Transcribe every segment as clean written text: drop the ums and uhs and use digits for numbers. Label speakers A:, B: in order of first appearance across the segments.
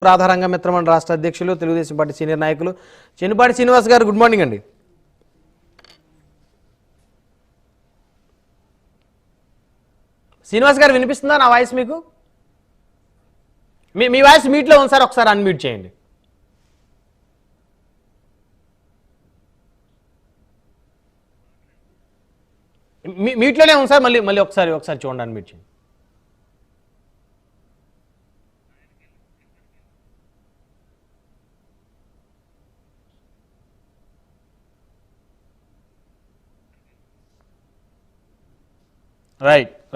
A: రాధారంగ మిత్రమండలి రాష్ట్ర అధ్యక్షులు Telugu Desam party senior నాయకులు చెన్నుపాటి శ్రీనివాస్ గారు గుడ్ మార్నింగ్ అండి. శ్రీనివాస్ గారు వినిపిస్తుందా నా వాయిస్ మీకు? మీ వాయిస్ మీట్లో ఉంది సార్, ఒకసారి అన్మ్యూట్ చేయండి. మీట్లోనే ఉంది సార్, మళ్ళీ ఒకసారి చూడండి, అన్మ్యూట్ చేయండి.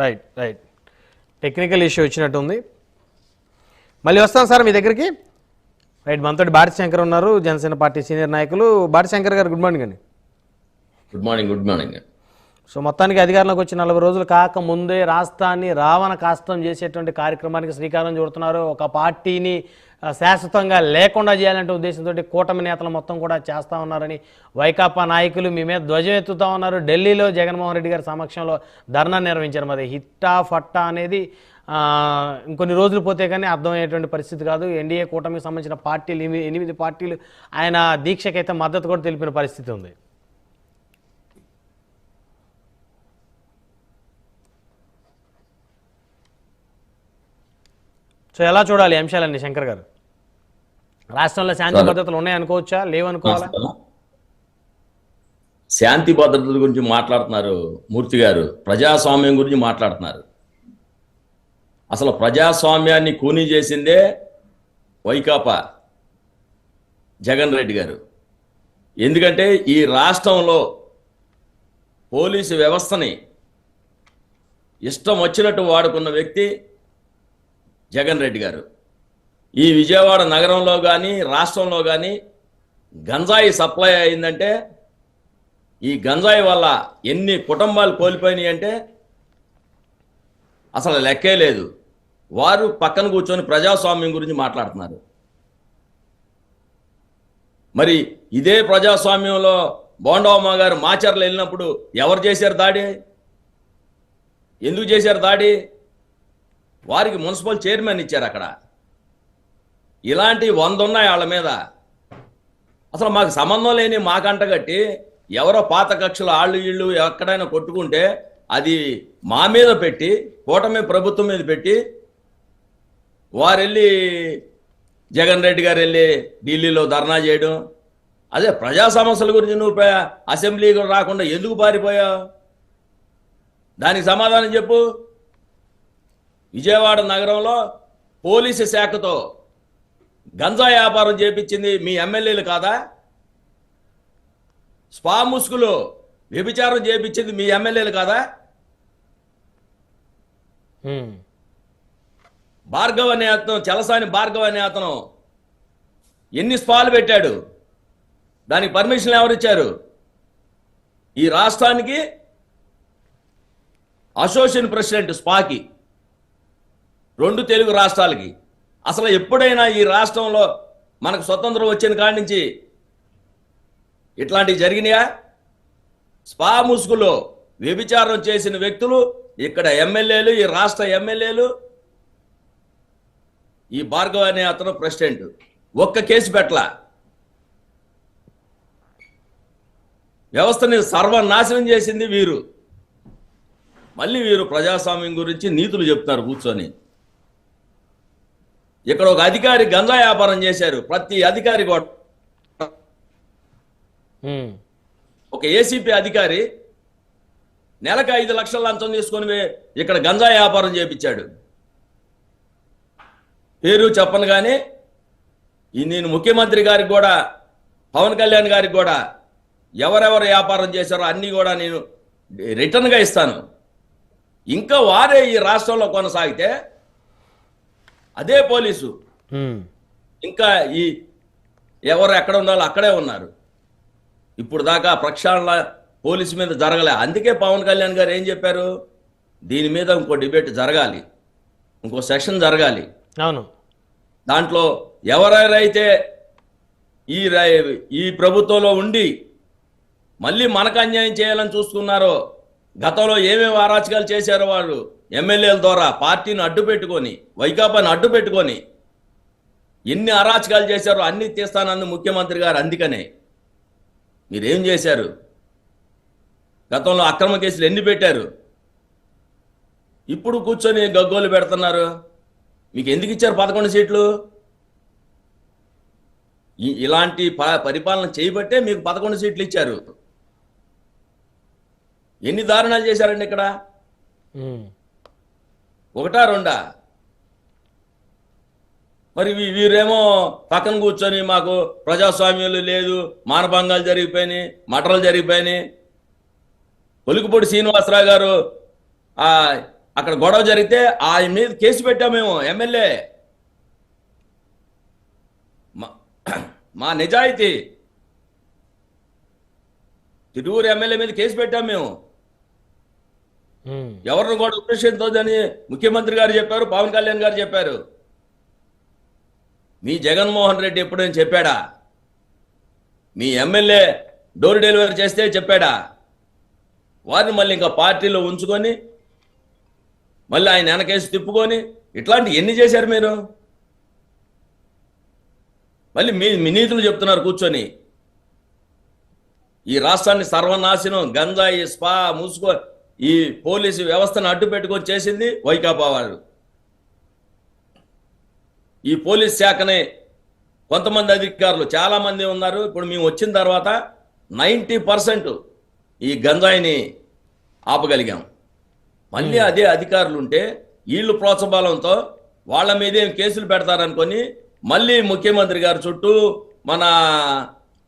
A: రైట్ టెక్నికల్ ఇష్యూ వచ్చినట్టుంది. మళ్ళీ వస్తాం సార్ మీ దగ్గరికి. రైట్, మనతో భారతి శంకర్ ఉన్నారు, జనసేన పార్టీ సీనియర్ నాయకులు. భారతి శంకర్ గారు గుడ్ మార్నింగ్ అండి.
B: Good morning.
A: సో మొత్తానికి అధికారంలోకి వచ్చి 40 రోజులు కాక ముందే రాష్ట్రాన్ని రావణ కాష్టం చేసేటువంటి కార్యక్రమానికి శ్రీకారం చుడుతున్నారు. ఒక పార్టీని శాశ్వతంగా లేకుండా చేయాలంటే ఉద్దేశంతో కూటమి నేతలు మొత్తం కూడా చేస్తూ ఉన్నారని వైకాపా నాయకులు మీ మీద ధ్వజం ఎత్తుతూ ఉన్నారు. ఢిల్లీలో జగన్మోహన్ రెడ్డి గారి సమక్షంలో ధర్నా నిర్వహించారు. మరి హిట్టా ఫట్టా అనేది ఇంకొన్ని రోజులు పోతే కానీ అర్థమయ్యేటువంటి పరిస్థితి కాదు. ఎన్డీఏ కూటమికి సంబంధించిన పార్టీలు 8 పార్టీలు ఆయన దీక్షకైతే మద్దతు కూడా తెలిపిన పరిస్థితి ఉంది. సో ఎలా చూడాలి అంశాలన్నీ శంకర్ గారు? రాష్ట్రంలో శాంతి భద్రతలు ఉన్నాయనుకోవచ్చా, లేవనుకోవాలా?
B: శాంతి భద్రతల గురించి మాట్లాడుతున్నారు మూర్తి గారు, ప్రజాస్వామ్యం గురించి మాట్లాడుతున్నారు. అసలు ప్రజాస్వామ్యాన్ని కూనీ చేసిందే వైకాపా, జగన్ రెడ్డి గారు. ఎందుకంటే ఈ రాష్ట్రంలో పోలీసు వ్యవస్థని ఇష్టం వచ్చినట్టు వాడుకున్న వ్యక్తి జగన్ రెడ్డి గారు. ఈ విజయవాడ నగరంలో కానీ రాష్ట్రంలో కానీ గంజాయి సప్లై అయిందంటే, ఈ గంజాయి వల్ల ఎన్ని కుటుంబాలు కోల్పోయినాయి అంటే అసలు లెక్కే లేదు. వారు పక్కన కూర్చొని ప్రజాస్వామ్యం గురించి మాట్లాడుతున్నారు. మరి ఇదే ప్రజాస్వామ్యంలో బోండవమ్మ గారు మాచర్లు వెళ్ళినప్పుడు ఎవరు చేశారు దాడి? ఎందుకు చేశారు దాడి? వారికి మున్సిపల్ చైర్మన్ ఇచ్చారు. అక్కడ ఇలాంటి 100 ఉన్నాయి వాళ్ళ మీద. అసలు మాకు సంబంధం లేని మాకంటగట్టి ఎవరో పాత కక్షలు వాళ్ళు వీళ్ళు ఎక్కడైనా కొట్టుకుంటే అది మా మీద పెట్టి, కూటమి ప్రభుత్వం మీద పెట్టి, వారు వెళ్ళి జగన్ రెడ్డి గారు వెళ్ళి ఢిల్లీలో ధర్నా చేయడం. అదే ప్రజా సమస్యల గురించి నువ్వు అసెంబ్లీకి రాకుండా ఎందుకు పారిపోయావు? దానికి సమాధానం చెప్పు. విజయవాడ నగరంలో పోలీసు శాఖతో గంజా వ్యాపారం చేపించింది మీ ఎమ్మెల్యేలు కాదా? స్పా ముసుగులో వ్యభిచారం చేపించింది మీ ఎమ్మెల్యేలు కాదా? భార్గవ్ అనే అతను, చలసాని భార్గవ్ అనే అతను ఎన్ని స్పాలు పెట్టాడు? దానికి పర్మిషన్ ఎవరిచ్చారు? ఈ రాష్ట్రానికి అసోసియేషన్ ప్రెసిడెంట్ స్పాకి, 2 తెలుగు రాష్ట్రాలకి. అసలు ఎప్పుడైనా ఈ రాష్ట్రంలో మనకు స్వతంత్రం వచ్చిన కాడి నుంచి ఇట్లాంటివి జరిగినాయా? స్పా ముసుగులో వ్యభిచారం చేసిన వ్యక్తులు ఇక్కడ ఎమ్మెల్యేలు, ఈ రాష్ట్ర ఎమ్మెల్యేలు, ఈ భార్గవ్ అనే అతను ప్రెసిడెంట్. ఒక్క కేసు పెట్టలా. వ్యవస్థని సర్వనాశనం చేసింది వీరు. మళ్ళీ వీరు ప్రజాస్వామ్యం గురించి నీతులు చెప్తారు కూర్చొని. ఇక్కడ ఒక అధికారి గంజా వ్యాపారం చేశారు. ప్రతి అధికారి కూడా, ఒక ఏసీపీ అధికారి నెలకు 5 లక్షల లంచం తీసుకొని ఇక్కడ గంజా వ్యాపారం చేపించాడు. పేరు చెప్పను కానీ నేను ముఖ్యమంత్రి గారికి కూడా, పవన్ కళ్యాణ్ గారికి కూడా ఎవరెవరు వ్యాపారం చేశారో అన్నీ కూడా నేను రిటర్న్గా ఇస్తాను. ఇంకా వారే ఈ రాష్ట్రంలో కొనసాగితే అదే పోలీసు ఇంకా ఈ ఎవరు ఎక్కడ ఉండాలో అక్కడే ఉన్నారు. ఇప్పుడు దాకా ప్రక్షాళన పోలీసు మీద జరగలే. అందుకే పవన్ కళ్యాణ్ గారు ఏం చెప్పారు? దీని మీద ఇంకో డిబేట్ జరగాలి, ఇంకో సెషన్ జరగాలి.
A: అవును,
B: దాంట్లో ఎవరెవరైతే ఈ ప్రభుత్వంలో ఉండి మళ్ళీ మనకు అన్యాయం చేయాలని చూస్తున్నారో, గతంలో ఏమేమి అరాచకాలు చేశారో వాళ్ళు ఎమ్మెల్యేల ద్వారా పార్టీని అడ్డు పెట్టుకొని, వైకాపాని అడ్డు పెట్టుకొని ఎన్ని అరాచకాలు చేశారో అన్ని తీస్తానన్న ముఖ్యమంత్రి గారు. అందుకనే మీరేం చేశారు? గతంలో అక్రమ కేసులు ఎన్ని పెట్టారు? ఇప్పుడు కూర్చొని గగ్గోలు పెడుతున్నారు. మీకు ఎందుకు ఇచ్చారు 11 సీట్లు? ఇలాంటి పరిపాలన చేయబట్టే మీకు 11 సీట్లు ఇచ్చారు. ఎన్ని దారుణాలు చేశారండి ఇక్కడ? ఒకటా రెండా? మరి వీరేమో పక్కన కూర్చొని మాకు ప్రజాస్వామ్యాలు లేదు, మానభంగాలు జరిగిపోయినాయి, మటలు జరిగిపోయినాయి. ఒలికిపూడి శ్రీనివాసరావు గారు అక్కడ గొడవ జరిగితే ఆయన మీద కేసు పెట్టాము మేము, ఎమ్మెల్యే. మా నిజాయితీ, తిరువురు ఎమ్మెల్యే మీద కేసు పెట్టాము మేము. ఎవరిని కూడా ఉపేక్షించొద్దని ముఖ్యమంత్రి గారు చెప్పారు, పవన్ కళ్యాణ్ గారు చెప్పారు. మీ జగన్మోహన్ రెడ్డి ఎప్పుడైనా చెప్పాడా? మీ ఎమ్మెల్యే డోర్ డెలివరీ చేస్తే చెప్పాడా? వారిని మళ్ళీ ఇంకా పార్టీలో ఉంచుకొని మళ్ళీ ఆయన వెనకేసి తిప్పుకొని ఇట్లాంటి ఎన్ని చేశారు మీరు? మళ్ళీ మీ నీతులు చెప్తున్నారు కూర్చొని. ఈ రాష్ట్రాన్ని సర్వనాశనం, గంజాయి, స్పా, మూసుకో, ఈ పోలీసు వ్యవస్థను అడ్డు పెట్టుకొని చేసింది వైకాపా వారు. ఈ పోలీస్ శాఖని కొంతమంది అధికారులు, చాలా మంది ఉన్నారు. ఇప్పుడు మేము వచ్చిన తర్వాత 90% ఈ గంజాయిని ఆపగలిగాం. మళ్ళీ అదే అధికారులు ఉంటే వీళ్ళు ప్రోత్సాహంతో వాళ్ళ మీదే కేసులు పెడతారనుకొని మళ్ళీ ముఖ్యమంత్రి గారి చుట్టూ, మన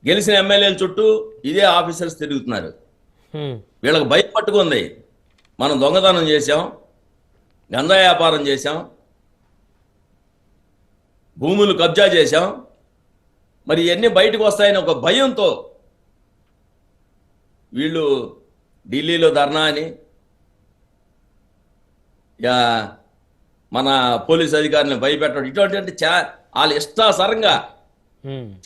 B: గెలిచిన ఎమ్మెల్యేల చుట్టూ ఇదే ఆఫీసర్స్ తిరుగుతున్నారు. వీళ్ళకి భయం పట్టుకుంది. మనం దొంగతనం చేశాం, గంజా వ్యాపారం చేశాం, భూములు కబ్జా చేశాం, మరి ఇవన్నీ బయటకు వస్తాయని ఒక భయంతో వీళ్ళు ఢిల్లీలో ధర్నా అని, మన పోలీస్ అధికారులను భయపెట్టడం, ఇటువంటి వాళ్ళు ఇష్టాసరంగా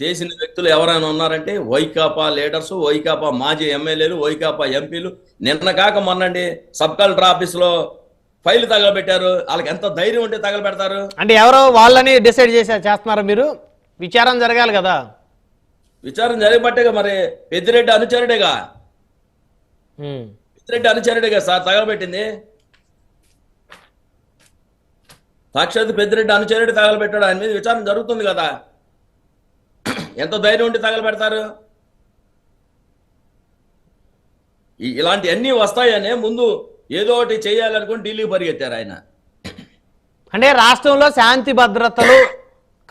B: చేసిన వ్యక్తులు ఎవరైనా ఉన్నారంటే వైకాపా లీడర్స్, వైకాపా మాజీ ఎమ్మెల్యేలు, వైకాపా ఎంపీలు. నిన్న కాక మొన్నండి సబ్ కలెక్టర్ ఆఫీసులో ఫైల్ తగలబెట్టారు. వాళ్ళకి ఎంత ధైర్యం ఉంటే తగలబెడతారు?
A: అంటే ఎవరో వాళ్ళని డిసైడ్ చేస్తున్నారా మీరు? విచారణ జరగాలి కదా.
B: విచారణ జరిగబట్టేగా, మరి పెద్దిరెడ్డి అనుచరుడేగా, పెద్దిరెడ్డి అనుచరుడేగా సార్ తగలబెట్టింది. సాక్షాత్ పెద్దిరెడ్డి అనుచరుడు తగలబెట్టాడు. ఆయన మీద విచారణ జరుగుతుంది కదా. ఎంత ధైర్యం ఉంటే తగలబెడతారు? ఇలాంటి అన్నీ వస్తాయనే ముందు ఏదో ఒకటి చేయాలనుకుని ఢిల్లీకి పరిగెత్తారు ఆయన.
A: అంటే రాష్ట్రంలో శాంతి భద్రతలు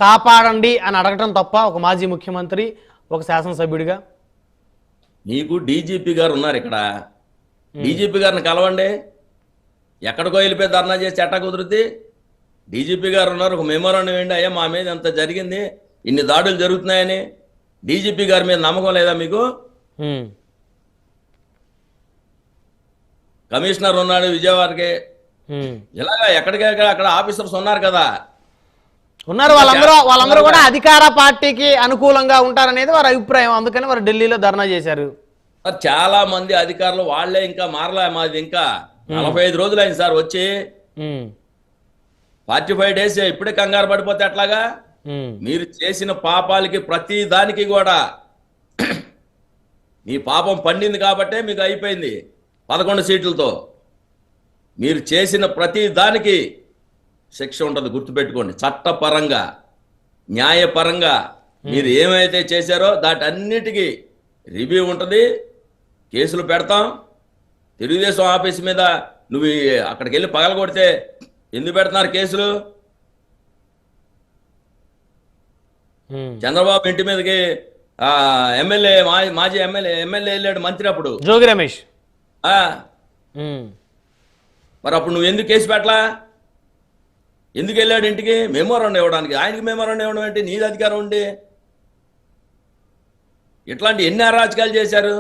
A: కాపాడండి అని అడగటం తప్ప ఒక మాజీ ముఖ్యమంత్రి, ఒక శాసనసభ్యుడిగా?
B: మీకు డీజీపీ గారు ఉన్నారు ఇక్కడ, డీజీపీ గారిని కలవండి. ఎక్కడికో వెళ్ళిపోయి ధర్నా చేసి ఎట్టా కుదురుద్ది? డీజీపీ గారు ఉన్నారు, ఒక మెమోరాండం ఏంటి, అయ్యా మా మీద ఎంత జరిగింది, ఇన్ని దాడులు జరుగుతున్నాయని. డీజీపీ గారి మీద నమ్మకం లేదా మీకు? కమిషనర్ ఉన్నాడు విజయవాడకి, ఇలాగా ఎక్కడికెక్కడ అక్కడ ఆఫీసర్స్ ఉన్నారు కదా,
A: ఉన్నారు. వాళ్ళందరూ కూడా అధికార పార్టీకి అనుకూలంగా ఉంటారనేది వారి అభిప్రాయం. అందుకని వారు ఢిల్లీలో ధర్నా చేశారు.
B: చాలా మంది అధికారులు వాళ్లే ఇంకా మారలే. మాది ఇంకా 45 రోజులు అయింది సార్ వచ్చి, 45 days. ఇప్పుడే కంగారు పడిపోతే ఎట్లాగా? మీరు చేసిన పాపాలకి ప్రతి దానికి కూడా మీ పాపం పండింది కాబట్టే మీకు అయిపోయింది 11 సీట్లతో. మీరు చేసిన ప్రతి దానికి శిక్ష ఉంటుంది, గుర్తుపెట్టుకోండి. చట్టపరంగా, న్యాయపరంగా మీరు ఏమైతే చేశారో దాటన్నిటికీ రివ్యూ ఉంటుంది, కేసులు పెడతాం. తెలుగుదేశం ఆఫీస్ మీద నువ్వు అక్కడికి వెళ్ళి పగలగొడితే ఎందుకు పెడుతున్నారు కేసులు? చంద్రబాబు ఇంటి మీదకి ఎమ్మెల్యే, మాజీ ఎమ్మెల్యే వెళ్ళాడు మంత్రి అప్పుడు,
A: జోగి రమేష్.
B: మరి అప్పుడు నువ్వు ఎందుకు కేసు పెట్టలా? ఎందుకు వెళ్ళాడు ఇంటికి? మెమోరాండం ఇవ్వడానికి. ఆయనకి మెమోరాండం ఇవ్వడం ఏంటి? నీది అధికారం ఉండి. ఇట్లాంటి ఎన్ని అరాచకాలు చేశారు?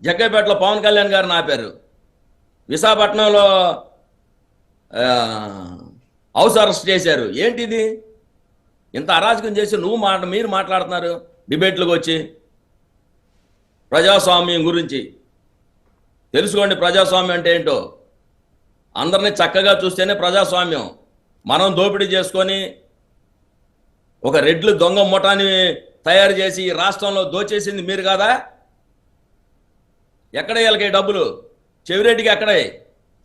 B: జగ్గైపేటలో పవన్ కళ్యాణ్ గారిని ఆపారు, విశాఖపట్నంలో హౌస్ అరెస్ట్ చేశారు. ఏంటిది? ఇంత అరాచకం చేసి మీరు మాట్లాడుతున్నారు డిబేట్లకు వచ్చి. ప్రజాస్వామ్యం గురించి తెలుసుకోండి. ప్రజాస్వామ్యం అంటే ఏంటో అందరినీ చక్కగా చూస్తేనే ప్రజాస్వామ్యం. మనం దోపిడీ చేసుకొని ఒక రెడ్లు దొంగ ముఠాని తయారు చేసి ఈ రాష్ట్రంలో దోచేసింది మీరు కాదా? ఎక్కడ వీళ్ళకి డబ్బులు? చెవిరెడ్డికి ఎక్కడే?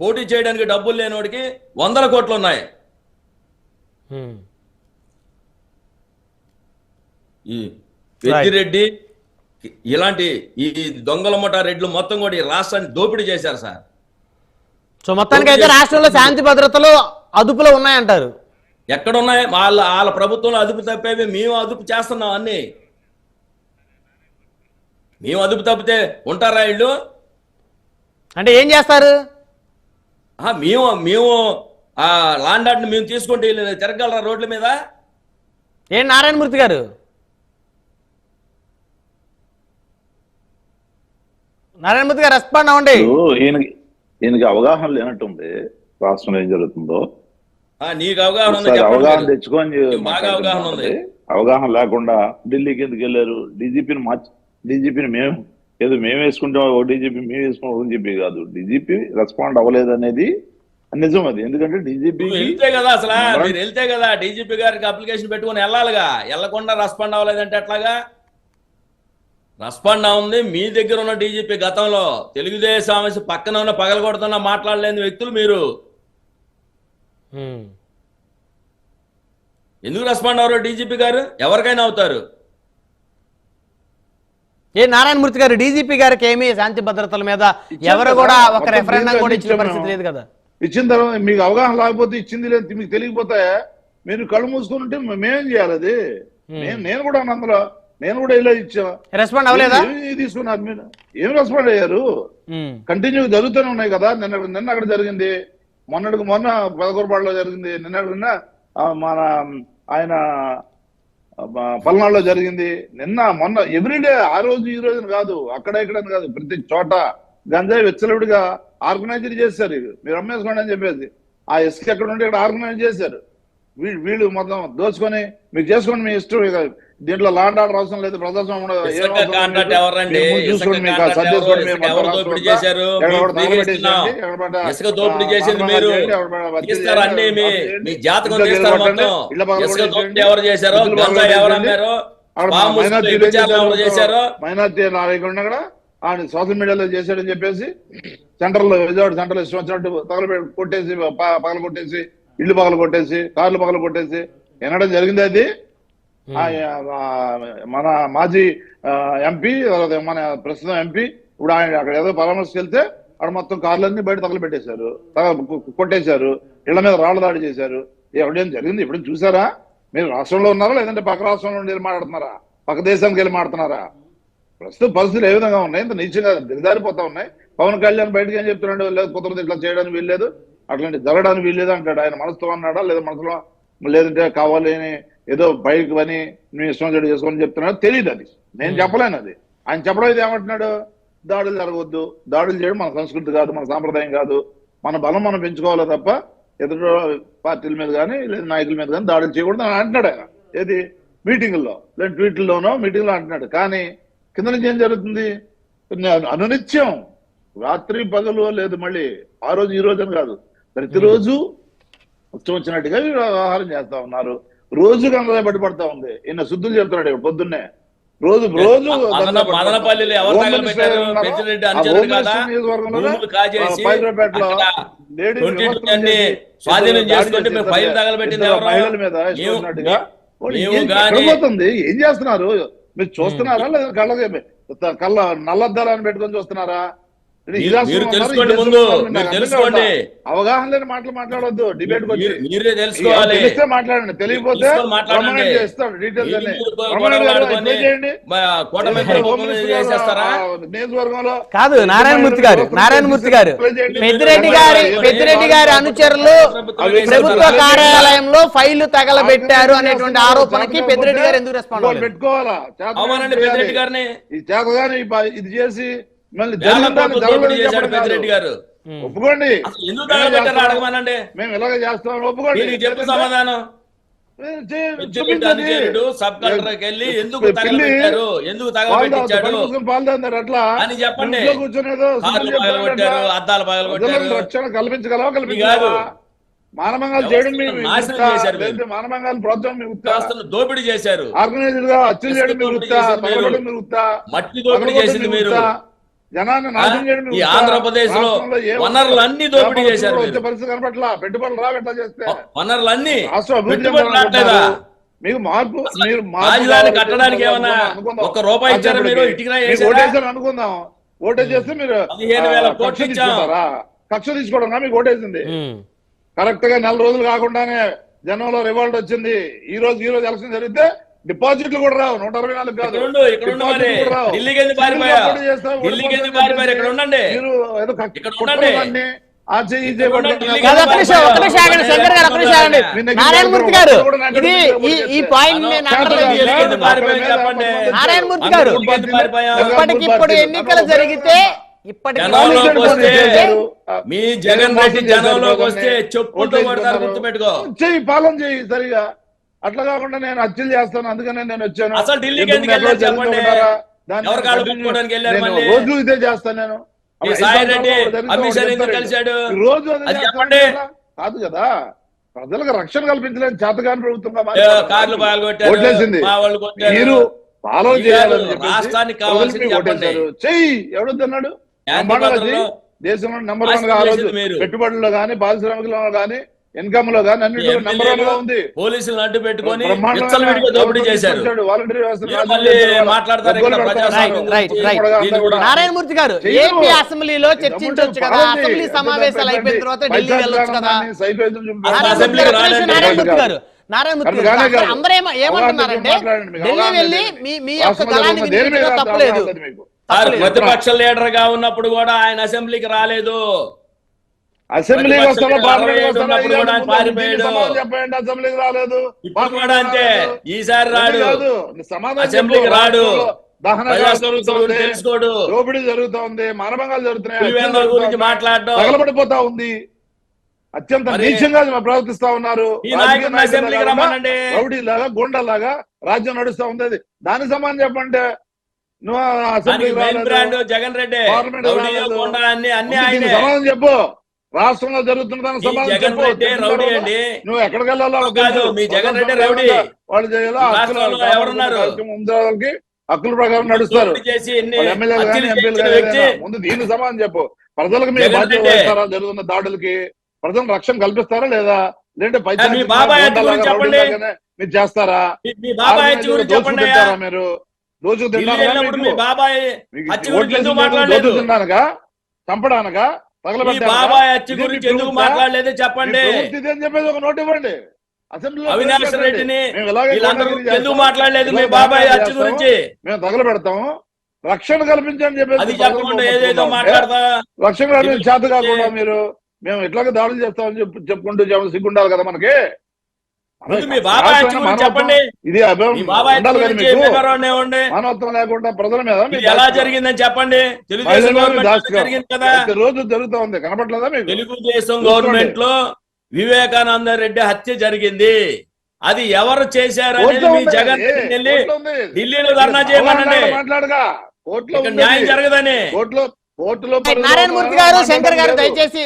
B: పోటీ చేయడానికి డబ్బులు లేనివాడికి 100 కోట్లు ఉన్నాయి. ఈ పెద్దిరెడ్డి ఇలాంటి ఈ దొంగల ముఠా రెడ్లు మొత్తం కూడా ఈ రాష్ట్రాన్ని దోపిడీ చేశారు సార్.
A: సో మొత్తానికి అయితే రాష్ట్రంలో శాంతి భద్రతలు అదుపులో ఉన్నాయంటారు.
B: ఎక్కడున్నాయి? వాళ్ళ ప్రభుత్వంలో అదుపు తప్పేవి మేము అదుపు చేస్తున్నాం అన్ని. మేము అదుపు తప్పితే ఉంటారా వీళ్ళు?
A: అంటే ఏం చేస్తారు?
B: మేము ఆ లాండ్ ఆర్డర్ని మేము తీసుకుంటే వీళ్ళు తిరగలరా రోడ్ల మీద?
A: ఏం నారాయణమూర్తి గారు? నారాయణమూర్తి గారు రెస్పాండ్ అవ్వండి.
C: ఈయనకి అవగాహన లేనట్టుంది రాష్ట్రంలో ఏం జరుగుతుందో.
B: నీకు అవగాహన ఉంది?
C: అవగాహన తెచ్చుకొని
B: బాగా అవగాహన ఉంది.
C: అవగాహన లేకుండా ఢిల్లీకి ఎందుకు వెళ్ళారు? డీజీపీని మేము వేసుకుంటాం, ఒక డీజీపీ మేము వేసుకుంటాం, ఒక డీజీపీ కాదు. డీజీపీ రెస్పాండ్ అవ్వలేదు అనేది నిజం. అది ఎందుకంటే డీజీపీ
B: వెళ్తే కదా, అసలు మీరు వెళ్తే కదా డీజీపీ గారికి అప్లికేషన్ పెట్టుకుని వెళ్ళాలిగా. వెళ్ళకుండా రెస్పాండ్ అవ్వలేదంటే ఎట్లాగా? రెస్పాండ్ అవుంది మీ దగ్గర ఉన్న డీజీపీ. గతంలో తెలుగుదేశం పక్కన ఉన్న పగలగొడుతున్నా మాట్లాడలేని వ్యక్తులు మీరు. ఎందుకు రెస్పాండ్ అవరు డీజీపీ గారు? ఎవరికైనా అవుతారు.
A: ఏ నారాయణమూర్తి గారు, డీజీపీ గారికి ఏమి శాంతి భద్రతల మీద ఎవరు కూడా ఒక రెఫరెండం కూడా ఇచ్చిన పరిస్థితి లేదు కదా.
C: ఇచ్చిన తర్వాత మీకు అవగాహన లేకపోతే ఇచ్చింది లేదు మీకు తెలియకపోతాయా? మీరు కళ్ళు మూసుకుని ఉంటే మేమేం చేయాలి? అది నేను కూడా అందులో నేను కూడా ఇలా ఇచ్చా.
A: రెస్పాండ్ అవ్వలేదా?
C: తీసుకున్నారు మీరు? ఏం రెస్పాండ్ అయ్యారు? కంటిన్యూ జరుగుతూనే ఉన్నాయి కదా. నిన్న అక్కడ జరిగింది, మొన్న పెదకూరపాడులో జరిగింది, నిన్న మన ఆయన పల్నాడులో జరిగింది, మొన్న ఎవ్రీడే. ఆ రోజు ఈ రోజున కాదు, అక్కడ ఇక్కడ కాదు, ప్రతి చోట గంజాయి విచ్చలవిడిగా ఆర్గనైజర్ చేశారు. మీరు అమ్మేసుకోండి అని చెప్పేసి ఆ ఇసుక ఎక్కడ ఉంటే ఇక్కడ ఆర్గనైజ్ చేశారు. వీళ్ళు మొత్తం దోచుకొని మీరు చేసుకోండి మీ ఇష్టం. దీంట్లో లాండ్ ఆర్డర్ అవసరం లేదు, ప్రజాస్వామ్యం మైనార్టీ నాయకుడిని కూడా ఆయన సోషల్ మీడియాలో చేశాడని చెప్పేసి సెంటర్లో విజయవాడ సెంటర్లో ఇష్టం వచ్చినట్టు కొట్టేసి పగల కొట్టేసి ఇల్లు పగల కొట్టేసి కార్లు పగల కొట్టేసి వినడం జరిగింది. అది మన మాజీ ఎంపీ, మన ప్రస్తుతం ఎంపీ ఇప్పుడు ఆయన అక్కడ ఏదో పరామర్శకు వెళ్తే అక్కడ మొత్తం కార్లన్నీ బయట తగలబెట్టేశారు, కొట్టేశారు, ఇళ్ల మీద రాళ్ల దాడి చేశారు. ఎవడేం జరిగింది ఇప్పుడు చూసారా? మీరు రాష్ట్రంలో ఉన్నారా లేదంటే పక్క రాష్ట్రంలో వెళ్ళి మాట్లాడుతున్నారా? పక్క దేశానికి వెళ్ళి మాట్లాడుతున్నారా? ప్రస్తుత పరిస్థితులు ఏ విధంగా ఉన్నాయి? ఇంత నీచంగా దిగజారిపోతా ఉన్నాయి. పవన్ కళ్యాణ్ బయటకు ఏం చెప్తున్నాడు? లేదు కుదరదు, ఇట్లా చేయడానికి వీల్లేదు, అట్లాంటి జరగడానికి వీల్లేదు అంటాడు. ఆయన మనసుతో అన్నాడా లేదా మనసులో, లేదంటే కావాలని ఏదో బైక్ అని మీ ఇష్టం చెడు చేసుకొని చెప్తున్నాడు తెలియదు. అది నేను చెప్పలేను. అది ఆయన చెప్పడం అయితే ఏమంటున్నాడు? దాడులు జరగవద్దు, దాడులు చేయడం మన సంస్కృతి కాదు, మన సాంప్రదాయం కాదు, మన బలం మనం పెంచుకోవాలో తప్ప ఎదురు పార్టీల మీద కానీ లేదా నాయకుల మీద కానీ దాడులు చేయకూడదు అని అంటున్నాడు ఆయన. ఏది మీటింగుల్లో లేదా ట్వీట్లోనో మీటింగ్లో అంటున్నాడు. కానీ కింద నుంచి ఏం జరుగుతుంది? అనునిత్యం రాత్రి పగలు లేదు, మళ్ళీ ఆ రోజు ఈ రోజు అని కాదు, ప్రతిరోజు ఉత్సవం వచ్చినట్టుగా వ్యవహారం చేస్తా ఉన్నారు. రోజు గంగ పట్టుబడతా ఉంది. ఈయన శుద్ధులు చెప్తున్నాడు ఇప్పుడు పొద్దున్నే. రోజు పోతుంది. ఏం చేస్తున్నారు మీరు? చూస్తున్నారా లేదా కళ్ళ నల్లద్దాలని పెట్టుకొని చూస్తున్నారా? అవగాహన లేని మాటలు మాట్లాడొద్దు. డిబేట్ తెలిస్తే మాట్లాడండి, తెలియకపోతే నియోజకవర్గంలో
A: కాదు. నారాయణమూర్తి గారు పెద్దిరెడ్డి గారి అనుచరులు ప్రభుత్వ కార్యాలయంలో ఫైళ్లు తగలబెట్టారు అనేటువంటి ఆరోపణకి పెద్దిరెడ్డి గారు ఎందుకు రెస్పాండ్
C: పెట్టుకోవాలా? ఈ చేతగాని ఇది చేసి మళ్ళీ
B: పెద్దిరెడ్డి గారు
C: ఒప్పుకోండి.
B: అడగమనండి,
C: మేము ఇలాగ చేస్తాం, ఒప్పుకోండి.
B: చెప్పు సమాధానం. సబ్ కలెక్టర్కి వెళ్ళి ఎందుకు తగలబెట్టారు, ఎందుకు తగలబెట్టించాడు
C: అట్లా
B: అని చెప్పండి.
C: కూర్చునేదో
B: అద్దాలు పగలగొట్టారు,
C: రక్షణ కల్పించగలవా? మానభంగాలు చేయడం మీ
B: నాశనం
C: వృత్తా?
B: చేశారు మీరు.
C: లేదంటే మానభంగాలు ప్రోత్సాహం మీ వృత్తా?
B: వ్యవస్థను దోపిడీ చేశారు.
C: ఆర్గనైజ్డ్ గా హత్యలు చేయడం మీ వృత్తా? తగలబడడం మీ వృత్తా?
B: మట్టి దోపిడీ చేసింది మీరు.
C: జనాన్ని నాశనం చేయడం మీ
B: ఈ
C: వృత్తా?
B: ఆంధ్రప్రదేశ్ లో
C: రాష్ట్రంలో ఏ
B: వనరులన్నీ దోపిడీ చేశారు
C: వచ్చే
B: మీరు.
C: పరిస్థితి కనపట్లా. పెట్టుబడులు రావట్లా చేస్తే
B: వనరులన్నీ
C: రాష్ట్రం అభివృద్ధి
B: పెట్టుబడులు రావట్లేదా?
C: చెందాలనుకుంటున్నారు. మీకు మార్పు మీరు మార్పు
B: రాజధాని
C: కావాలి
B: కట్టడానికి ఏమన్నా
C: అనుకుందాం.
B: ఒక్క రూపాయి ఇచ్చారా మీరు?
C: అప్పటికి
B: ఇటుకరా
C: మీకు
B: వేశారా?
C: ఓటేసారు అనుకుందాం. ఓటేసేస్తే మీరు
B: 15,000 కోట్లు
C: కక్ష
B: ఇచ్చాం.
C: తీసుకుంటారా? కక్ష తీసుకోవడం మీకు ఓటేసింది. కరెక్ట్ గా 4 రోజులు కాకుండానే జనంలో రివాల్ట్ వచ్చింది. ఈ రోజు ఎలక్షన్ జరిగితే డిపాజిట్లు కూడా రావు. 124 కాదు.
B: ఇక్కడ ఉండు మరి.
C: డిపాజిట్లు కూడా రావు.
B: ఢిల్లీకి ఎందుకు పారిపోయా?
C: పోటీ చేస్తావు,
B: ఢిల్లీకి ఎందుకు
C: ఓడిపోతావు
B: పారిపోయారు? ఇక్కడ ఉండండి.
C: మీరు ఏదో
B: ఇక్కడ ఉండండి.
C: కుట్రలన్నీ ఆ చెయ్యి ఈ చెయ్యి
B: ఇక్కడ
C: పట్టుకొని
B: ఉండండి.
A: కాదు, ఒక్క నిమిషం ఆగండి శంకర్ గారు, ఒక్క నిమిషం ఆగండి. నారాయణమూర్తి గారు, ఇది ఈ పాయింట్ నేను నారాయణమూర్తి గారు, ఇప్పటికిప్పుడు ఎన్నికలు జరిగితే
B: జనంలోకి వస్తే మీ జగన్ రెడ్డి జనంలోకి వస్తే చెప్పులతో కొడతారు, గుర్తుపెట్టుకో.
C: చెయ్యి పాలన చెయ్యి సరిగా. అట్లా కాకుండా నేను హత్యలు చేస్తాను అందుకనే నేను వచ్చాను.
B: అసలు ఢిల్లీకి ఎందుకు వెళ్ళారు చెప్పండి? ఎవరు కాళ్ళు పట్టుకోవడానికి వెళ్ళారు మళ్ళీ?
C: రోజు ఇదే చేస్తాను నేను.
B: ఈ సాయి రెడ్డి అమిత్ షా ఎందుకు కలిశాడు?
C: రోజు అదే
B: అది
C: చేస్తాను
B: చెప్పండి.
C: కదా. కాదు కదా, ప్రజలకు రక్షణ కల్పించలేని చేతగాని ప్రభుత్వంగా
B: కార్లు పాల్గొట్టారు,
C: ఓట్లేసింది.
B: మా వాళ్ళు కొట్టారు.
C: మీరు పాలన చేయాలని చెప్పేసి
B: రాష్ట్రానికి
C: ప్రజలు
B: కావాల్సింది
C: మీకు
B: చెప్పండి.
C: ఓటేశారు. చెయ్యి ఎవడొద్దన్నాడు?
B: యాంత్రికతలో
C: దేశంలో నెంబర్ 1 గా ఆ రోజు
B: మీరు.
C: పెట్టుబడుల్లో గానీ పారిశ్రామికలో గానీ ఇన్కమ్ లో గానీ అన్నింటిలో నెంబర్ 1 గా ఉంది.
B: పోలీసులను అడ్డు పెట్టుకొని
C: బ్రహ్మాండంగా
B: విచ్చలవిడిగా దోపిడీ చేశారు.
C: వాలంటరీ వ్యవస్థ
B: మీరు మళ్ళీ మాట్లాడతారు ఇక్కడ ప్రజాస్వామ్యం
A: రైట్,
B: గురించి.
A: రైట్.
B: దీన్ని కూడా
A: నారాయణమూర్తి గారు, ఏపీ అసెంబ్లీలో చర్చించవచ్చు కదా, అసెంబ్లీ సమావేశాలు అయిపోయిన తర్వాత ఢిల్లీ వెళ్ళొచ్చు కదా.
B: అసెంబ్లీకి
A: నారాయణమూర్తి గారు, నారాయణమూర్తి గారు, అందరూ ఏమంటున్నారంటే ఢిల్లీ వెళ్ళి మీ యొక్క గలాన్ని వినిపించడం తప్పలేదు.
B: ప్రతిపక్ష లీడర్ గా ఉన్నప్పుడు కూడా ఆయన అసెంబ్లీకి రాలేదు.
C: అసెంబ్లీకి వస్తాను
B: చెప్పండి.
C: అసెంబ్లీకి రాలేదు.
B: ఇప్పుడు కూడా అంతే. ఈసారి రాడు,
C: సమాధానం
B: అసెంబ్లీకి రాడు.
C: దహన
B: ప్రజాస్వామ్యం తెలుసుకోడు.
C: దోపిడీ జరుగుతా ఉంది, మానభంగాలు
B: పులివెందుల గురించి మాట్లాడడం,
C: తగలబడిపోతా ఉంది. అత్యంత నీచంగా ప్రవర్తిస్తా ఉన్నారు.
B: ఈ నాయకుడిని అసెంబ్లీకి రమ్మనండి.
C: రౌడీలాగా గుండాలాగా రాజ్యం నడుస్తా ఉంది. దాని సమానం చెప్పంటే నువ్వు అసెంబ్లీకి
B: బ్రాండ్ జగన్ రెడ్డి, రౌడీ, గుండా అన్ని ఆయనే.
C: సమాధానం చెప్పు. రాష్ట్రంలో జరుగుతున్న దానికి సమాధానం
B: జగన్
C: చెప్పు.
B: రెడ్డి రౌడీ అండి.
C: నువ్వు ఎక్కడికి వెళ్ళాలో
B: కాదు, మీ జగన్ రెడ్డి రౌడీ.
C: వాళ్ళు చేయాలో
B: రాష్ట్రంలో ఎవరున్నారు?
C: హక్కుల ప్రకారం నడుస్తారు.
B: దోపిడీ చేసి ఎన్ని
C: వాళ్ళు ఎమ్మెల్యేలు కానీ
B: హత్యలు
C: ఎంపీలు
B: చేసిన వ్యక్తి.
C: కానీ ముందు దీన్ని సమాధానం చెప్పు. ప్రజలకు మీరు
B: జగన్
C: బాధ్యత
B: రెడ్డి.
C: వహిస్తారా జరుగుతున్న దాడులకి? ప్రజలకు రక్షణ కల్పిస్తారా లేదా? లేదంటే
B: మీ బాబాయ్ హత్య గురించి చెప్పండి.
C: మీరు చేస్తారా?
B: మీ బాబాయ్ హత్య గురించి చెప్పండి.
C: తింటారా మీరు? రోజు
B: ఢిల్లీ వెళ్ళినప్పుడు మీ బాబాయ్ హత్య గురించి ఎందుకు
C: రోజు
B: మాట్లాడలేదు?
C: తిన్నానుగా, చంపడానగా,
B: మీ
C: తగలబెట్టానుగా?
B: బాబాయ్ హత్య
C: ఇది
B: గురించి
C: మీ
B: ఎందుకు
C: ప్రభుత్వం?
B: మాట్లాడలేదు చెప్పండి.
C: మీ ప్రభుత్వం ఇది అని చెప్పేసి ఒక నోట్ ఇవ్వండి. అసెంబ్లీలో
B: అవినాష్
C: ప్రవేశపెట్టండి.
B: రెడ్డిని
C: మేము ఇలాగే
B: వీళ్ళందరూ
C: గుండాగిరి
B: ఎందుకు
C: చేస్తాం.
B: మాట్లాడలేదు మీ
C: ఇలాగే
B: బాబాయ్
C: గుండాగిరి
B: హత్య
C: చేస్తాం.
B: గురించి?
C: మేము తగలబెడతాము, రక్షణ కల్పించని చెప్పేసి
B: అది చెప్పకుండా ఏదేదో మాట్లాడతా.
C: రక్షణ కల్పించి చేత కాకుండా మీరు మేము ఎట్లాగే దాడులు చేస్తామని చెప్పుకుంటూ సిగ్గుండాలి కదా మనకి.
B: ముందు మీ బాబాయ్ హత్య గురించి చెప్పండి.
C: ఇది
B: మీ బాబాయ్ హత్య గురించి వివరణ ఇవ్వండి.
C: మానవత్వం లేకుండా ప్రజల మీద
B: ఇది ఎలా జరిగిందని చెప్పండి. తెలుగుదేశం గవర్నమెంట్ జరిగింది కదా.
C: రోజు జరుగుతా ఉంది, కనపట్లేదా మీకు?
B: తెలుగుదేశం గవర్నమెంట్ లో వివేకానంద రెడ్డి హత్య జరిగింది. అది ఎవరు చేశారనేది మీ జగన్ వెళ్ళి ఢిల్లీలో ధర్నా చేయమనండి.
C: మాట్లాడగా కోర్టులో
B: ఇక్కడ న్యాయం జరగదని.
C: కోర్టులో
A: నారాయణమూర్తి గారు, శంకర్ గారు, దయచేసి